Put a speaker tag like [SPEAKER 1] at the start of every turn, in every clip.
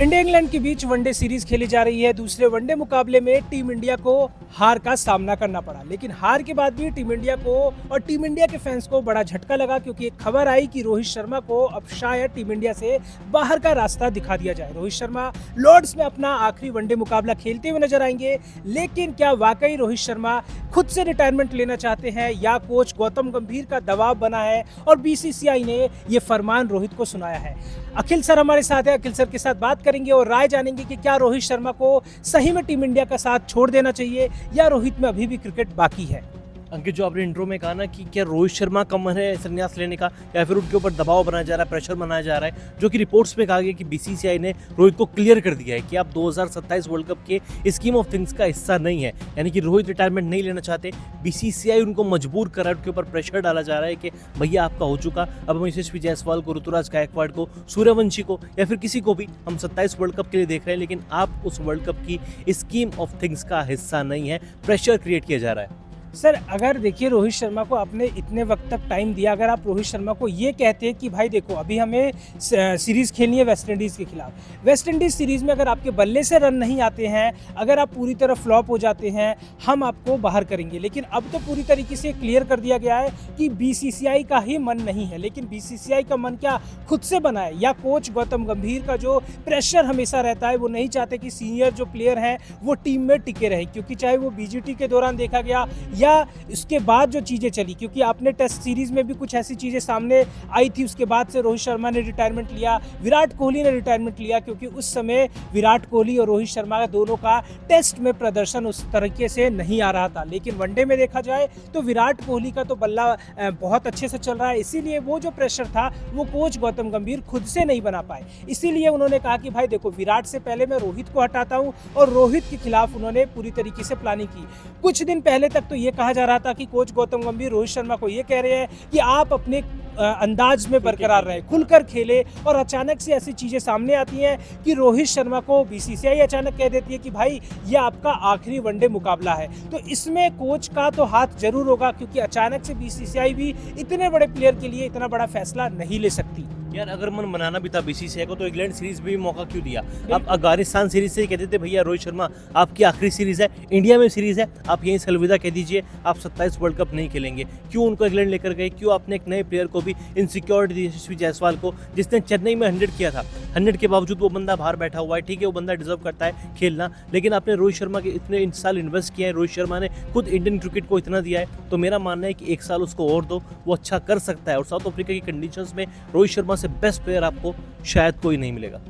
[SPEAKER 1] India England के बीच one day series खेली जा रही है। दूसरे वनडे मुकाबले में टीम इंडिया को हार का सामना करना पड़ा, लेकिन हार के बाद भी टीम इंडिया को और टीम इंडिया के फैंस को बड़ा झटका लगा, क्योंकि एक खबर आई कि रोहित शर्मा को अब शायद टीम इंडिया से बाहर का रास्ता दिखा दिया जाए। रोहित शर्मा लॉर्ड्स में अपना आखिरी वनडे मुकाबला खेलते हुए नजर आएंगे, लेकिन क्या वाकई रोहित शर्मा खुद से रिटायरमेंट लेना चाहते हैं या कोच गौतम गंभीर का दबाव बना है और बीसीसीआई ने ये फरमान रोहित को सुनाया है? अखिल सर हमारे साथ है, अखिल सर के साथ बात करेंगे और राय जानेंगे कि क्या रोहित शर्मा को सही में टीम इंडिया का साथ छोड़ देना चाहिए या रोहित में अभी भी क्रिकेट बाकी है।
[SPEAKER 2] अंकित, जो आपने इंट्रो में कहा ना कि क्या रोहित शर्मा का मन है संन्यास लेने का या फिर उनके ऊपर दबाव बनाया जा रहा है, प्रेशर बनाया जा रहा है, जो कि रिपोर्ट्स में कहा गया कि बीसीसीआई ने रोहित को क्लियर कर दिया है कि आप 2027 वर्ल्ड कप के स्कीम ऑफ थिंग्स का हिस्सा नहीं है, यानी कि रोहित रिटायरमेंट नहीं लेना चाहते। बीसीसीआई उनको मजबूर कर रहा है, उनके ऊपर प्रेशर डाला जा रहा है कि भैया आपका हो चुका, अब हम यशस्वी जायसवाल को, ऋतुराज गायकवाड़ को, सूर्यवंशी को या फिर किसी को भी हम 27 वर्ल्ड कप के लिए देख रहे हैं, लेकिन आप उस वर्ल्ड कप की स्कीम ऑफ थिंग्स का हिस्सा नहीं है। प्रेशर क्रिएट किया जा रहा है।
[SPEAKER 1] सर अगर देखिए रोहित शर्मा को आपने इतने वक्त तक टाइम दिया, अगर आप रोहित शर्मा को ये कहते हैं कि भाई देखो अभी हमें सीरीज़ खेलनी है वेस्ट इंडीज़ के खिलाफ, वेस्ट इंडीज़ सीरीज़ में अगर आपके बल्ले से रन नहीं आते हैं, अगर आप पूरी तरह फ्लॉप हो जाते हैं, हम आपको बाहर करेंगे। लेकिन अब तो पूरी तरीके से क्लियर कर दिया गया है कि बीसीसीआई का ही मन नहीं है, लेकिन बीसीसीआई का मन क्या खुद से बना है या कोच गौतम गंभीर का जो प्रेशर हमेशा रहता है, वो नहीं चाहते कि सीनियर जो प्लेयर हैं वो टीम में टिके रहें, क्योंकि चाहे वो बीजीटी के दौरान देखा गया या इसके बाद जो चीज़ें चली, क्योंकि आपने टेस्ट सीरीज में भी कुछ ऐसी चीज़ें सामने आई थी। उसके बाद से रोहित शर्मा ने रिटायरमेंट लिया, विराट कोहली ने रिटायरमेंट लिया, क्योंकि उस समय विराट कोहली और रोहित शर्मा का दोनों का टेस्ट में प्रदर्शन उस तरीके से नहीं आ रहा था। लेकिन वनडे में देखा जाए तो विराट कोहली का तो बल्ला बहुत अच्छे से चल रहा है, इसीलिए वो जो प्रेशर था वो कोच गौतम गंभीर खुद से नहीं बना पाए। इसीलिए उन्होंने कहा कि भाई देखो विराट से पहले मैं रोहित को हटाता हूँ, और रोहित के खिलाफ उन्होंने पूरी तरीके से प्लानिंग की। कुछ दिन पहले तक तो ये कहा जा रहा था कि कोच गौतम गंभीर रोहित शर्मा को ये कह रहे हैं कि आप अपने अंदाज में बरकरार रहे, खुलकर खेले, और अचानक से ऐसी चीजें सामने आती हैं कि रोहित शर्मा को बीसीसीआई अचानक कह देती है कि भाई ये आपका आखिरी वनडे मुकाबला है। तो इसमें कोच का तो हाथ जरूर होगा, क्योंकि अचानक से बीसीसीआई भी इतने बड़े प्लेयर के लिए इतना बड़ा फैसला नहीं ले सकती।
[SPEAKER 2] यार अगर मन बनाना भी था बीसीसीआई को तो इंग्लैंड सीरीज में भी मौका क्यों दिया? आप अफगानिस्तान सीरीज से कहते थे भैया रोहित शर्मा आपकी आखिरी सीरीज है, इंडिया में सीरीज है, आप यहीं से अलविदा कह दीजिए, आप 27 वर्ल्ड कप नहीं खेलेंगे। क्यों उनको इंग्लैंड लेकर गए? क्यों आपने एक नए प्लेयर को भी इनसिक्योरिटी दी, यशस्वी जायसवाल को, जिसने चेन्नई में 100 किया था, 100 के बावजूद वो बंदा बाहर बैठा हुआ है। ठीक है, वो बंदा डिजर्व करता है खेलना, लेकिन आपने रोहित शर्मा के इतने साल इन्वेस्ट किया है, रोहित शर्मा ने खुद इंडियन क्रिकेट को इतना दिया है, तो मेरा मानना है कि 1 साल उसको और दो, वो अच्छा कर सकता है। और साउथ अफ्रीका की कंडीशंस में रोहित शर्मा से बेस्ट प्लेयर आपको शायद कोई नहीं मिलेगा।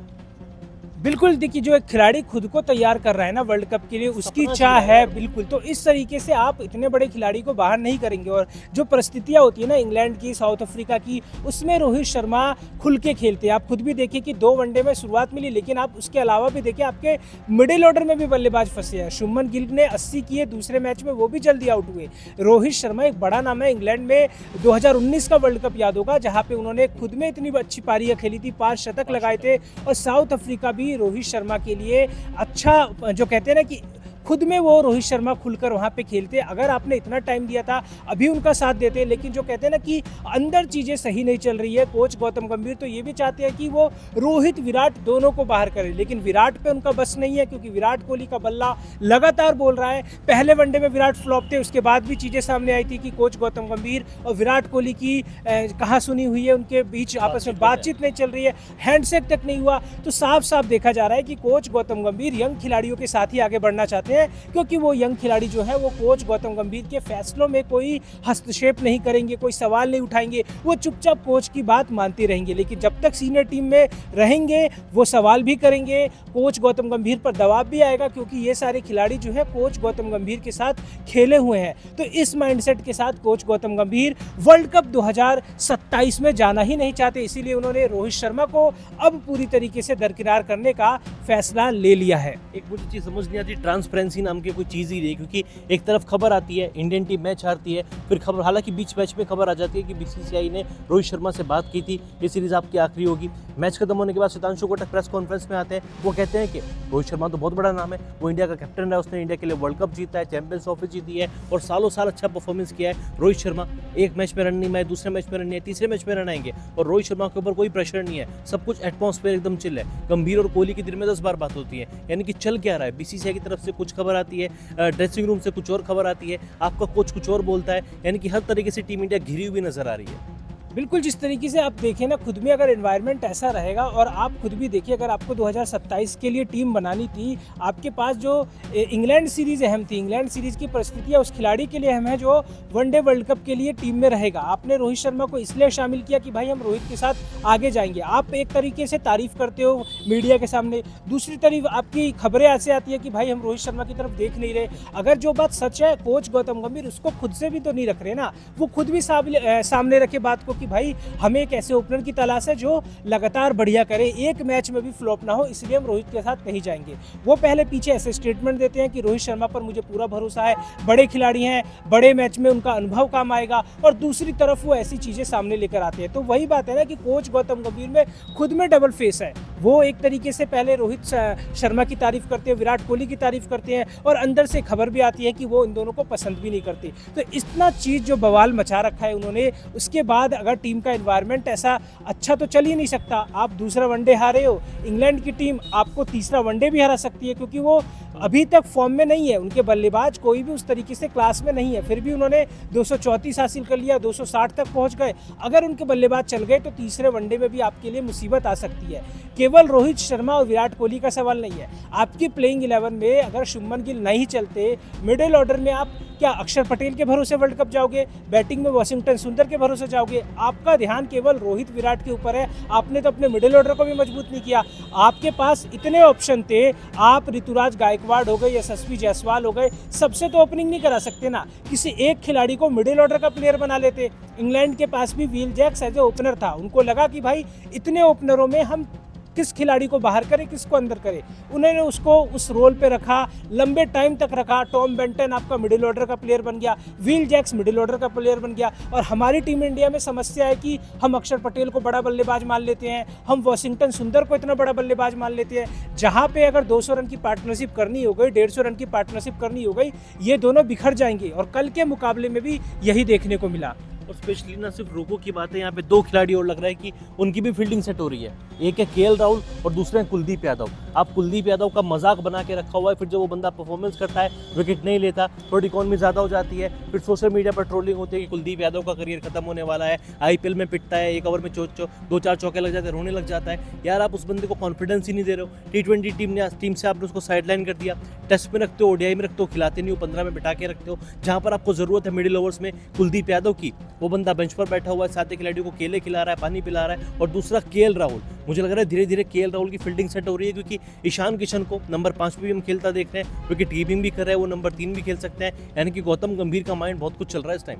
[SPEAKER 1] बिल्कुल, देखिए जो एक खिलाड़ी खुद को तैयार कर रहा है ना वर्ल्ड कप के लिए, उसकी चाह है बिल्कुल, तो इस तरीके से आप इतने बड़े खिलाड़ी को बाहर नहीं करेंगे। और जो परिस्थितियां होती है ना इंग्लैंड की, साउथ अफ्रीका की, उसमें रोहित शर्मा खुल के खेलते हैं। आप खुद भी देखिए कि 2 वनडे में शुरुआत मिली, लेकिन आप उसके अलावा भी देखिए आपके मिडिल ऑर्डर में भी बल्लेबाज फंसे हैं। शुभमन गिल ने 80 किए दूसरे मैच में, वो भी जल्दी आउट हुए। रोहित शर्मा एक बड़ा नाम है इंग्लैंड में, 2019 का वर्ल्ड कप याद होगा जहाँ पे उन्होंने खुद में इतनी अच्छी पारियां खेली थी, 5 शतक लगाए थे। और साउथ अफ्रीका भी रोहित शर्मा के लिए अच्छा, जो कहते हैं ना कि खुद में वो रोहित शर्मा खुलकर वहाँ पे खेलते। अगर आपने इतना टाइम दिया था अभी उनका साथ देते, लेकिन जो कहते हैं ना कि अंदर चीज़ें सही नहीं चल रही है। कोच गौतम गंभीर तो ये भी चाहते हैं कि वो रोहित विराट दोनों को बाहर करे, लेकिन विराट पे उनका बस नहीं है, क्योंकि विराट कोहली का बल्ला लगातार बोल रहा है। पहले वनडे में विराट फ्लॉप थे, उसके बाद भी चीज़ें सामने आई थी कि कोच गौतम गंभीर और विराट कोहली की कहा सुनी हुई है, उनके बीच आपस में बातचीत नहीं चल रही है, हैंडशेक तक नहीं हुआ। तो साफ साफ देखा जा रहा है कि कोच गौतम गंभीर यंग खिलाड़ियों के साथ ही आगे बढ़ना चाहते हैं, क्योंकि वो यंग खिलाड़ी जो है वो कोच गौतम गंभीर के फैसलों में कोई हस्तक्षेप नहीं करेंगे, कोई सवाल नहीं उठाएंगे, वो चुपचाप कोच की बात मानते रहेंगे। लेकिन जब तक सीनियर टीम में रहेंगे वो सवाल भी करेंगे, कोच गौतम गंभीर पर दबाव भी आएगा, क्योंकि ये सारे खिलाड़ी जो है कोच गौतम गंभीर के साथ खेले हुए हैं। तो इस माइंडसेट के साथ कोच गौतम गंभीर वर्ल्ड कप 2027 में जाना ही नहीं चाहते, इसीलिए उन्होंने रोहित शर्मा को अब पूरी तरीके से दरकिनार करने का फैसला ले लिया है।
[SPEAKER 2] एक मुझे चीज़ समझ नहीं आती, ट्रांसपेरेंसी कैप्टनसी नाम की कोई चीज़ ही नहीं, क्योंकि एक तरफ खबर आती है इंडियन टीम मैच हारती है, फिर खबर, हालांकि बीच मैच में खबर आ जाती है कि बीसीसीआई ने रोहित शर्मा से बात की थी, ये सीरीज़ आपकी आखिरी होगी। मैच खत्म होने के बाद शतांशु कोटक प्रेस कॉन्फ्रेंस में आते हैं, वो कहते हैं कि रोहित शर्मा तो बहुत बड़ा नाम है, वो इंडिया का कैप्टन रहा, उसने इंडिया के लिए वर्ल्ड कप जीता है, चैंपियंस ट्रॉफी जीती है और सालों साल अच्छा परफॉर्मेंस किया है। रोहित शर्मा एक मैच में रन नहीं मारे, दूसरे मैच में रन नहीं है, तीसरे मैच में रन आएंगे और रोहित शर्मा के ऊपर कोई प्रेशर नहीं है, सब कुछ एटमॉस्फेयर एकदम चिल है। गंभीर और कोहली की दिन में 10 बार बात होती है, यानी कि चल क्या रहा है, बीसीसीआई की तरफ से कुछ खबर आती है, ड्रेसिंग रूम से कुछ और खबर आती है, आपका कोच कुछ और बोलता है, यानी कि हर तरीके से टीम इंडिया घिरी हुई नजर आ रही है।
[SPEAKER 1] बिल्कुल, जिस तरीके से आप देखें ना, खुद में अगर एनवायरनमेंट ऐसा रहेगा और आप खुद भी देखिए, अगर आपको 2027 के लिए टीम बनानी थी, आपके पास जो इंग्लैंड सीरीज़ अहम थी, इंग्लैंड सीरीज़ की परिस्थितियाँ उस खिलाड़ी के लिए अहम है जो वनडे वर्ल्ड कप के लिए टीम में रहेगा। आपने रोहित शर्मा को इसलिए शामिल किया कि भाई हम रोहित के साथ आगे जाएंगे। आप एक तरीके से तारीफ़ करते हो मीडिया के सामने, दूसरी तरफ आपकी खबरें ऐसे आती है कि भाई हम रोहित शर्मा की तरफ देख नहीं रहे। अगर जो बात सच है, कोच गौतम गंभीर उसको खुद से भी तो नहीं रख रहे ना, वो खुद भी सामने रखे बात को कि भाई हमें एक ऐसे ओपनर की तलाश है जो लगातार बढ़िया करे, एक मैच में भी फ्लॉप ना हो, इसलिए हम रोहित के साथ नहीं जाएंगे। वो पहले पीछे ऐसे स्टेटमेंट देते हैं कि रोहित शर्मा पर मुझे पूरा भरोसा है, बड़े खिलाड़ी हैं, बड़े मैच में उनका अनुभव काम आएगा, और दूसरी तरफ वो ऐसी चीज़ें सामने लेकर आते हैं। तो वही बात है ना कि कोच गौतम गंभीर में खुद में डबल फेस है। वो एक तरीके से पहले रोहित शर्मा की तारीफ करते हैं, विराट कोहली की तारीफ करते हैं, और अंदर से खबर भी आती है कि वो इन दोनों को पसंद भी नहीं करते। तो इतना चीज़ जो बवाल मचा रखा है उन्होंने, उसके बाद अगर टीम का एनवायरनमेंट ऐसा अच्छा तो चल ही नहीं सकता। आप दूसरा वनडे हारे हो, इंग्लैंड की टीम आपको तीसरा वनडे भी हरा सकती है, क्योंकि वो अभी तक फॉर्म में नहीं है, उनके बल्लेबाज कोई भी उस तरीके से क्लास में नहीं है, फिर भी उन्होंने 234 हासिल कर लिया, 260 तक पहुंच गए। अगर उनके बल्लेबाज चल गए तो तीसरे वनडे में भी आपके लिए मुसीबत आ सकती है। केवल रोहित शर्मा और विराट कोहली का सवाल नहीं है, आपकी प्लेइंग 11 में अगर शुभमन गिल नहीं चलते, मिडिल ऑर्डर में आप क्या अक्षर पटेल के भरोसे वर्ल्ड कप जाओगे, बैटिंग में वाशिंगटन सुंदर के भरोसे जाओगे? आपका ध्यान केवल रोहित विराट के ऊपर है। आपने तो अपने मिडिल ऑर्डर को भी मजबूत नहीं किया। आपके पास इतने ऑप्शन थे, आप ऋतुराज गायकवाड़ हो गए, यशस्वी जायसवाल हो गए, सबसे तो ओपनिंग नहीं करा सकते ना, किसी एक खिलाड़ी को मिडिल ऑर्डर का प्लेयर बना लेते। इंग्लैंड के पास भी Will Jacks as a opener था, उनको लगा कि भाई इतने ओपनरों में हम किस खिलाड़ी को बाहर करें, किसको अंदर करें, उन्होंने उसको उस रोल पे रखा, लंबे टाइम तक रखा। टॉम बेंटन आपका मिडिल ऑर्डर का प्लेयर बन गया, विल जैक्स मिडिल ऑर्डर का प्लेयर बन गया। और हमारी टीम इंडिया में समस्या है कि हम अक्षर पटेल को बड़ा बल्लेबाज मान लेते हैं, हम वाशिंगटन सुंदर को इतना बड़ा बल्लेबाज मान लेते हैं। जहाँ पे अगर 200 रन की पार्टनरशिप करनी हो गई, 150 रन की पार्टनरशिप करनी हो गई, ये दोनों बिखर जाएंगे। और कल के मुकाबले में भी यही देखने को मिला।
[SPEAKER 2] और स्पेशली ना सिर्फ रोको की बात है, यहाँ पे 2 खिलाड़ी और लग रहा है कि उनकी भी फील्डिंग सेट हो रही है। एक है केएल राहुल और दूसरा है कुलदीप यादव। आप कुलदीप यादव का मजाक बना के रखा हुआ है, फिर जब वो बंदा परफॉर्मेंस करता है, विकेट नहीं लेता, थोड़ी इकॉनमी ज़्यादा हो जाती है, फिर सोशल मीडिया पर ट्रोलिंग होती है कि कुलदीप यादव का करियर खत्म होने वाला है, आईपीएल में पिटता है, 1 ओवर में 2-4 चौके लग जाते हैं, रोने लग जाता है। यार आप उस बंदे को कॉन्फिडेंस ही नहीं दे रहे हो। T20 टीम से आपने उसको साइडलाइन कर दिया, टेस्ट में रखते हो, ओडीआई में रखते हो, खिलाते नहीं हो, 15 में बिठा के रखते हो। जहाँ पर आपको ज़रूरत है मिडिल ओवर्स में कुलदीप यादव की, वो बंदा बेंच पर बैठा हुआ है, साथ ही खिलाड़ियों को केले खिला रहा है, पानी पिला रहा है। और दूसरा केएल राहुल, मुझे लग रहा है धीरे धीरे केएल राहुल की फील्डिंग सेट हो रही है, क्योंकि ईशान किशन को नंबर 5 पे भी हम खेलता देख रहे हैं, विकेट कीपिंग भी कर रहा है, वो नंबर 3 भी खेल सकते हैं। यानी कि गौतम गंभीर का माइंड बहुत कुछ चल रहा है इस टाइम।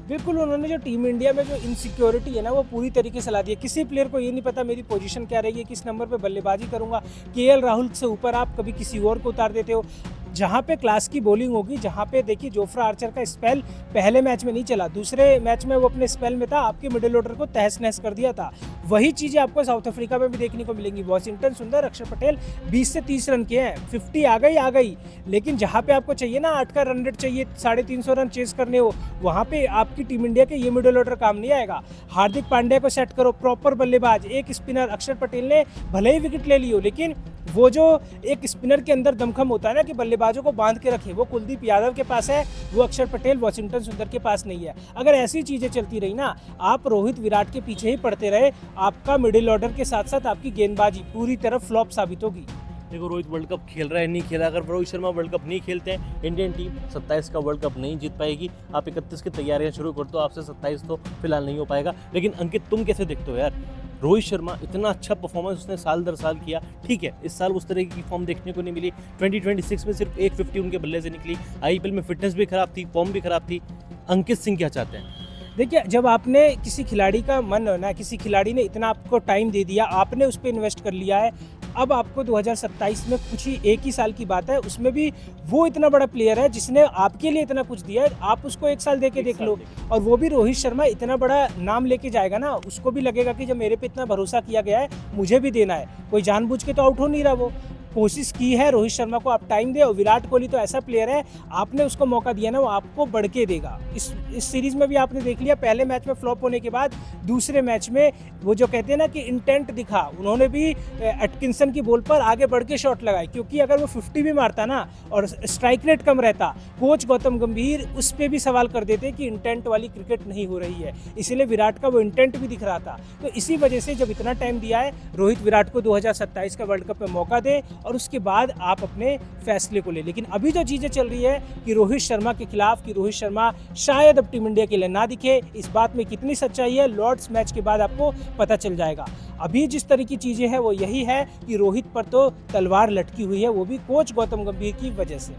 [SPEAKER 1] बिल्कुल, उन्होंने जो टीम इंडिया में जो इनसिक्योरिटी है ना, वो पूरी तरीके से ला दी है। किसी प्लेयर को ये नहीं पता मेरी पोजीशन क्या रहेगी, किस नंबर पे बल्लेबाजी करूंगा। केएल राहुल से ऊपर आप कभी किसी और को उतार देते हो। जहाँ पे क्लास की बॉलिंग होगी, जहाँ पे देखिए जोफ्रा आर्चर का स्पेल पहले मैच में नहीं चला, दूसरे मैच में वो अपने स्पेल में था, आपके मिडिल ऑर्डर को तहस नहस कर दिया था। वही चीज़ें आपको साउथ अफ्रीका में भी देखने को मिलेंगी। वाशिंगटन सुंदर, अक्षर पटेल 20 से 30 रन के हैं, 50 आ गई, लेकिन जहाँ पे आपको चाहिए ना 8 का रन रेट चाहिए, 350 रन चेस करने हो, वहाँ पे आपकी टीम इंडिया के ये मिडिल ऑर्डर काम नहीं आएगा। हार्दिक पांड्या को सेट करो, प्रॉपर बल्लेबाज, एक स्पिनर। अक्षर पटेल ने भले ही विकेट ले लियो, लेकिन वो जो एक स्पिनर के अंदर दमखम होता है ना कि बल्लेबाजों को बांध के रखे, वो कुलदीप यादव के पास है, वो अक्षर पटेल वाशिंगटन सुंदर के पास नहीं है। अगर ऐसी चीज़ें चलती रही ना, आप रोहित विराट के पीछे ही पड़ते रहे, आपका मिडिल ऑर्डर के साथ साथ आपकी गेंदबाजी पूरी तरह फ्लॉप साबित होगी।
[SPEAKER 2] देखो रोहित वर्ल्ड कप खेल रहा है, नहीं खेला, अगर रोहित शर्मा वर्ल्ड कप नहीं खेलते हैं, इंडियन टीम 27 का वर्ल्ड कप नहीं जीत पाएगी। आप 31 की तैयारियां शुरू कर दो, आपसे 27 तो फिलहाल नहीं हो पाएगा। लेकिन अंकित, तुम कैसे देखते हो यार, रोहित शर्मा इतना अच्छा परफॉर्मेंस उसने साल दर साल किया, ठीक है इस साल उस तरह की फॉर्म देखने को नहीं मिली, 2026 में सिर्फ 150 उनके बल्ले से निकली, आईपीएल में फिटनेस भी खराब थी, फॉर्म भी खराब थी। अंकित सिंह क्या चाहते हैं?
[SPEAKER 1] देखिए, जब आपने किसी खिलाड़ी का मन हो ना, किसी खिलाड़ी ने इतना आपको टाइम दे दिया, आपने उस पर इन्वेस्ट कर लिया है, अब आपको 2027 में कुछ ही एक ही साल की बात है, उसमें भी वो इतना बड़ा प्लेयर है जिसने आपके लिए इतना कुछ दिया है, आप उसको एक साल दे के देख लो। और वो भी रोहित शर्मा इतना बड़ा नाम लेके जाएगा ना, उसको भी लगेगा कि जब मेरे पे इतना भरोसा किया गया है मुझे भी देना है। कोई जानबूझ के तो आउट हो नहीं रहा, वो कोशिश की है रोहित शर्मा को आप टाइम दे। और विराट कोहली तो ऐसा प्लेयर है, आपने उसको मौका दिया ना, वो आपको बढ़ के देगा। इस सीरीज में भी आपने देख लिया, पहले मैच में फ्लॉप होने के बाद दूसरे मैच में वो जो कहते हैं ना कि इंटेंट दिखा, उन्होंने भी एटकिंसन की बॉल पर आगे बढ़ के शॉट लगाए, क्योंकि अगर वो 50 भी मारता ना और स्ट्राइक रेट कम रहता, कोच गौतम गंभीर उस पर भी सवाल कर देते कि इंटेंट वाली क्रिकेट नहीं हो रही है। इसीलिए विराट का वो इंटेंट भी दिख रहा था। तो इसी वजह से जब इतना टाइम दिया है, रोहित विराट को 2027 का वर्ल्ड कप में मौका दे और उसके बाद आप अपने फैसले को ले। लेकिन अभी जो चीज़ें चल रही है कि रोहित शर्मा के खिलाफ, कि रोहित शर्मा शायद अब टीम इंडिया के लिए ना दिखे, इस बात में कितनी सच्चाई है लॉर्ड्स मैच के बाद आपको पता चल जाएगा। अभी जिस तरह की चीज़ें हैं वो यही है कि रोहित पर तो तलवार लटकी हुई है, वो भी कोच गौतम गंभीर की वजह से।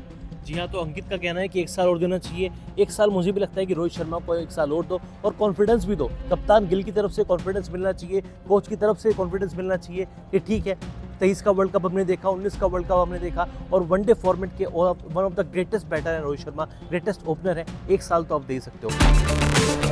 [SPEAKER 2] जी हाँ, तो अंकित का कहना है कि एक साल और देना चाहिए। एक साल मुझे भी लगता है कि रोहित शर्मा को एक साल और दो, और कॉन्फिडेंस भी दो। कप्तान गिल की तरफ से कॉन्फिडेंस मिलना चाहिए, कोच की तरफ से कॉन्फिडेंस मिलना चाहिए कि ठीक है, 23 का वर्ल्ड कप हमने देखा, 19 का वर्ल्ड कप हमने देखा, और वनडे फॉर्मेट के one of the greatest batter है रोहित शर्मा, ग्रेटेस्ट ओपनर है। एक साल तो आप दे सकते हो।